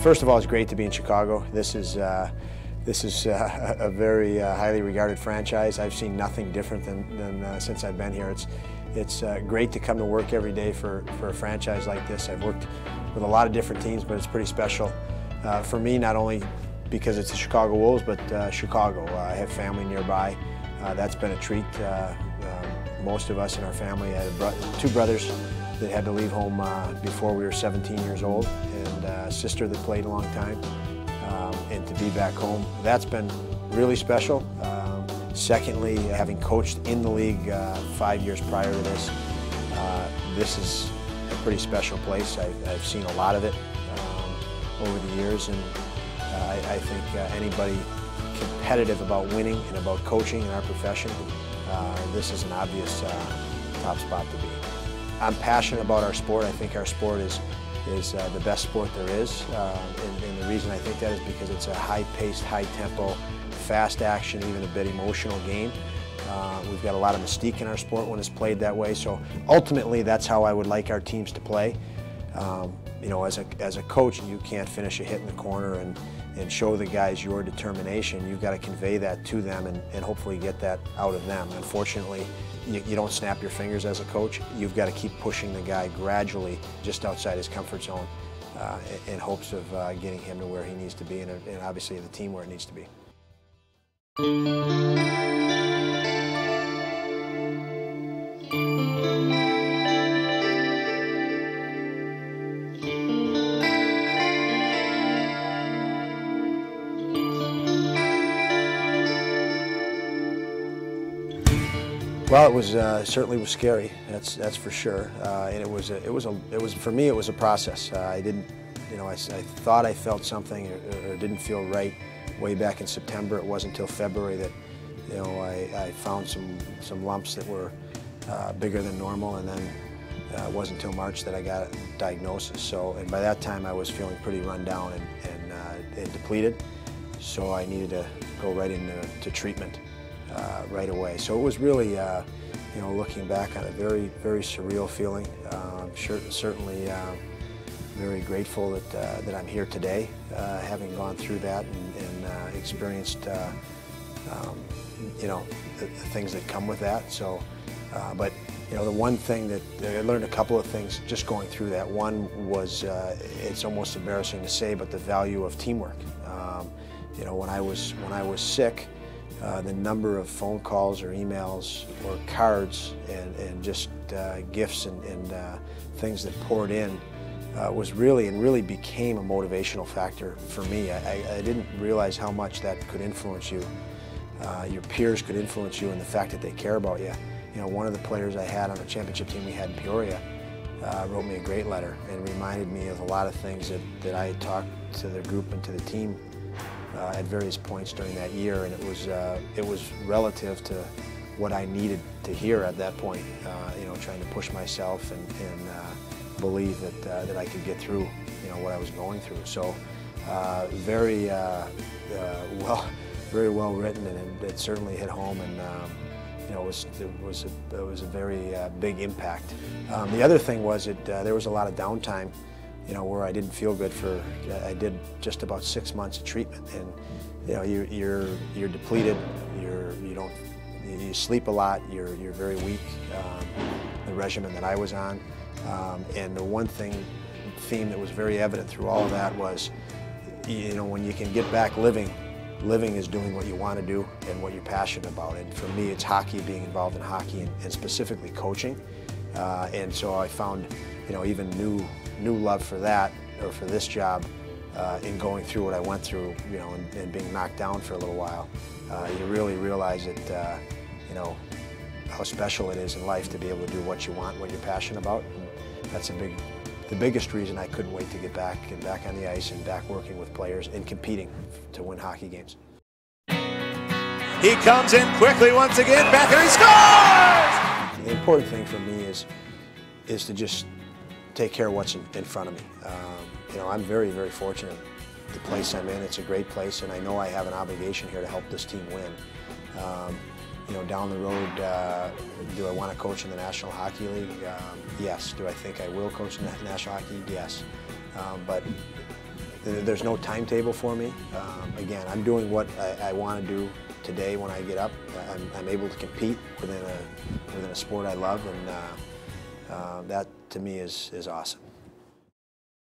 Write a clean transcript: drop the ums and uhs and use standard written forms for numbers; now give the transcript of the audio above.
First of all, it's great to be in Chicago. This is a very highly regarded franchise. I've seen nothing different than since I've been here. It's great to come to work every day for a franchise like this. I've worked with a lot of different teams, but it's pretty special for me, not only because it's the Chicago Wolves, but Chicago. I have family nearby. That's been a treat. Most of us in our family, I had two brothers that had to leave home before we were 17 years old, and a sister that played a long time, and to be back home, that's been really special. Secondly, having coached in the league 5 years prior to this, this is a pretty special place. I've seen a lot of it over the years, and I think anybody competitive about winning and about coaching in our profession, this is an obvious top spot to be. I'm passionate about our sport. I think our sport is the best sport there is, and the reason I think that is because it's a high-paced, high-tempo, fast action, even a bit emotional game. We've got a lot of mystique in our sport when it's played that way, so ultimately that's how I would like our teams to play. You know, as a coach, you can't finish a hit in the corner and show the guys your determination. You've got to convey that to them and hopefully get that out of them. Unfortunately, you don't snap your fingers as a coach. You've got to keep pushing the guy gradually just outside his comfort zone in hopes of getting him to where he needs to be and obviously the team where it needs to be. Well, it was certainly was scary. That's for sure. And it was for me. It was a process. I didn't, you know, I thought I felt something or didn't feel right way back in September. It wasn't until February that, you know, I found some lumps that were bigger than normal, and then it wasn't until March that I got a diagnosis. So, and by that time I was feeling pretty run down and depleted. So I needed to go right into treatment. Right away. So it was really, you know, looking back on a very, very surreal feeling. Certainly very grateful that I'm here today, having gone through that and experienced, you know, the things that come with that. So, but you know, the one thing that I learned a couple of things just going through that. One was, it's almost embarrassing to say, but the value of teamwork. You know, when I was sick. The number of phone calls or emails or cards and just gifts and things that poured in was really became a motivational factor for me. I didn't realize how much that could influence you. Your peers could influence you in the fact that they care about you. You know, one of the players I had on the championship team we had in Peoria wrote me a great letter and reminded me of a lot of things that I had talked to the group and to the team at various points during that year, and it was relative to what I needed to hear at that point. You know, trying to push myself and believe that I could get through, you know, what I was going through. So very well written, and it certainly hit home, and you know, it was a very big impact. The other thing was there was a lot of downtime. You know, where I didn't feel good I did just about 6 months of treatment, and you know, you're depleted, you sleep a lot, you're very weak. The regimen that I was on, and the one theme that was very evident through all of that was, you know, when you can get back living is doing what you want to do and what you're passionate about. And for me, it's hockey, being involved in hockey, and specifically coaching. And so I found, you know, even new love for that, or for this job, in going through what I went through, you know, and being knocked down for a little while. You really realize that, you know, how special it is in life to be able to do what you want, what you're passionate about. And that's the biggest reason I couldn't wait to get back on the ice and back working with players and competing to win hockey games. He comes in quickly once again, back and he scores! The important thing for me is to just take care of what's in front of me. You know, I'm very, very fortunate. The place I'm in, it's a great place, and I know I have an obligation here to help this team win. You know, down the road, do I want to coach in the National Hockey League? Yes. Do I think I will coach in the National Hockey League? Yes. But There's no timetable for me. Again, I'm doing what I want to do today when I get up. I'm able to compete within a sport I love, and that to me is awesome.